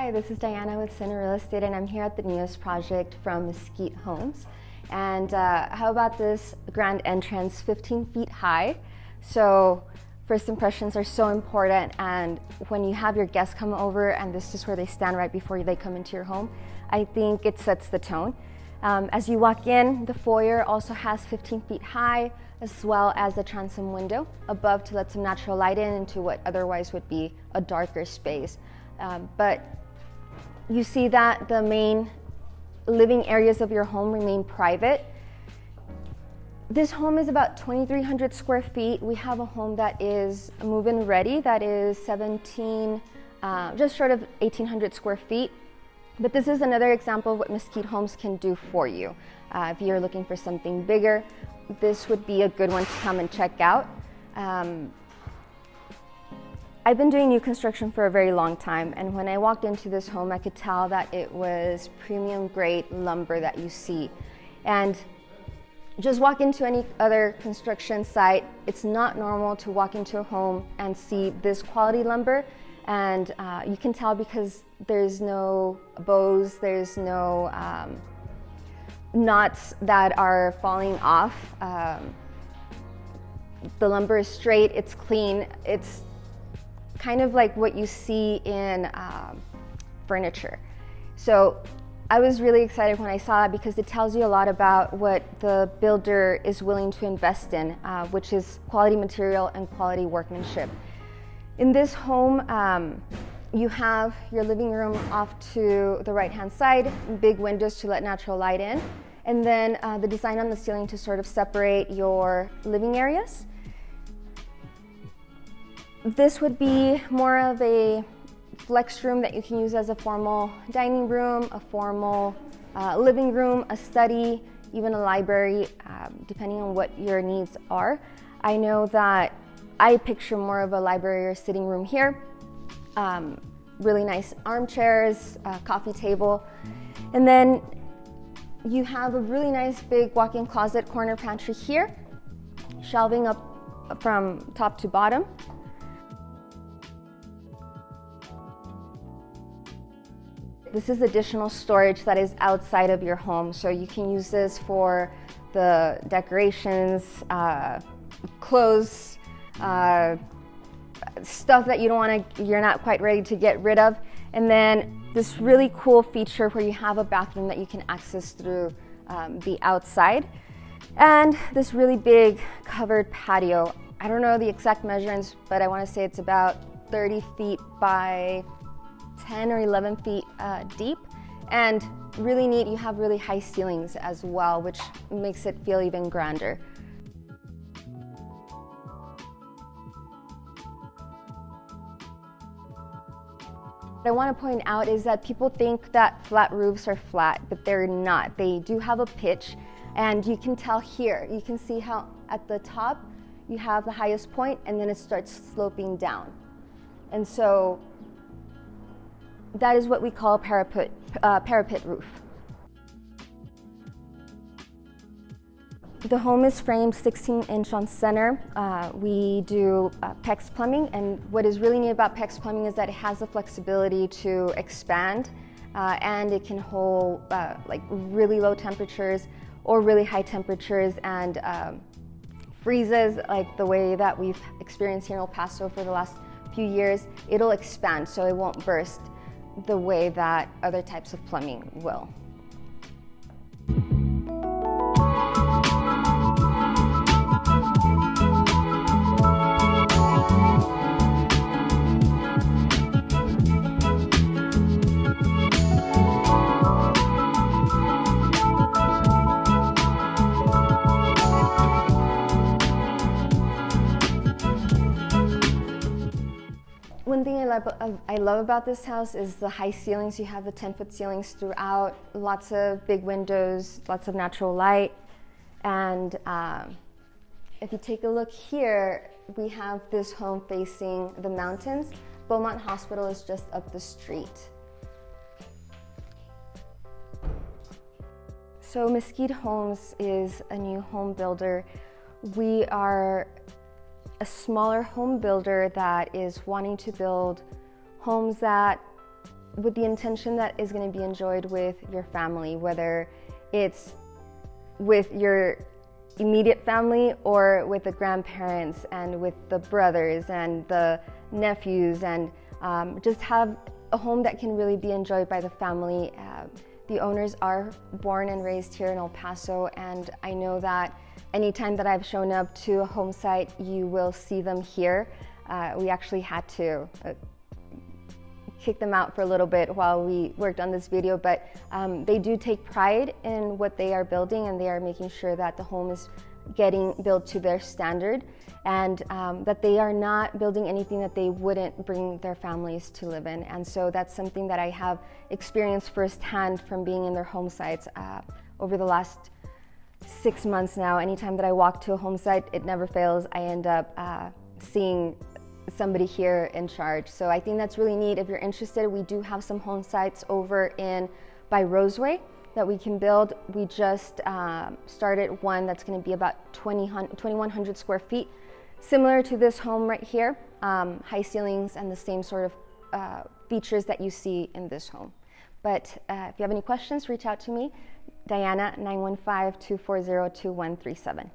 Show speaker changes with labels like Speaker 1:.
Speaker 1: Hi, this is Diana with Real Estate, and I'm here at the newest project from Mesquite Homes. And how about this grand entrance, 15 feet high? So first impressions are so important, and when you have your guests come over and this is where they stand right before they come into your home, I think it sets the tone. As you walk in, the foyer also has 15 feet high, as well as a transom window above to let some natural light in into what otherwise would be a darker space. But you see that the main living areas of your home remain private. This home is about 2,300 square feet. We have a home that is move-in ready, that is just short of 1,800 square feet. But this is another example of what Mesquite Homes can do for you. If you're looking for something bigger, this would be a good one to come and check out. I've been doing new construction for a very long time, and when I walked into this home, I could tell that it was premium grade lumber that you see. And just walk into any other construction site, it's not normal to walk into a home and see this quality lumber. And you can tell because there's no bows, there's no knots that are falling off. The lumber is straight, it's clean, it's kind of like what you see in furniture. So I was really excited when I saw that because it tells you a lot about what the builder is willing to invest in, which is quality material and quality workmanship. In this home, you have your living room off to the right-hand side, big windows to let natural light in, and then the design on the ceiling to sort of separate your living areas. This would be more of a flex room that you can use as a formal dining room, a formal living room, a study, even a library, depending on what your needs are. I know that I picture more of a library or sitting room here. Really nice armchairs, coffee table. And then you have a really nice big walk-in closet corner pantry here, shelving up from top to bottom. This is additional storage that is outside of your home, so you can use this for the decorations, clothes, stuff that you're not quite ready to get rid of. And then this really cool feature where you have a bathroom that you can access through the outside. And this really big covered patio. I don't know the exact measurements, but I want to say it's about 30 feet by 10 or 11 feet deep, and really neat. You have really high ceilings as well, which makes it feel even grander. What I want to point out is that people think that flat roofs are flat, but they're not. They do have a pitch, and you can tell here. You can see how at the top you have the highest point, and then it starts sloping down. And so that is what we call a parapet roof. The home is framed 16-inch on center. We do PEX plumbing, and what is really neat about PEX plumbing is that it has the flexibility to expand, and it can hold like really low temperatures or really high temperatures, and freezes like the way that we've experienced here in El Paso for the last few years. It'll expand, so it won't burst the way that other types of plumbing will. One thing I love about this house is the high ceilings. You have the 10-foot ceilings throughout, lots of big windows, lots of natural light. And if you take a look here, we have this home facing the mountains. Beaumont Hospital is just up the street. So Mesquite Homes is a new home builder. We are a smaller home builder that is wanting to build homes that with the intention that is going to be enjoyed with your family, whether it's with your immediate family or with the grandparents and with the brothers and the nephews, and just have a home that can really be enjoyed by the family. The owners are born and raised here in El Paso, and I know that anytime that I've shown up to a home site, you will see them here. We actually had to kick them out for a little bit while we worked on this video, but they do take pride in what they are building, and they are making sure that the home is getting built to their standard, and that they are not building anything that they wouldn't bring their families to live in. And so that's something that I have experienced firsthand from being in their home sites over the last 6 months now. Anytime that I walk to a home site, it never fails, I end up seeing somebody here in charge. So I think that's really neat. If you're interested, we do have some home sites over by Roseway that we can build. We just started one that's going to be about 2,100 square feet, similar to this home right here, high ceilings and the same sort of features that you see in this home. But if you have any questions, reach out to me, Diana, 915-240-2137.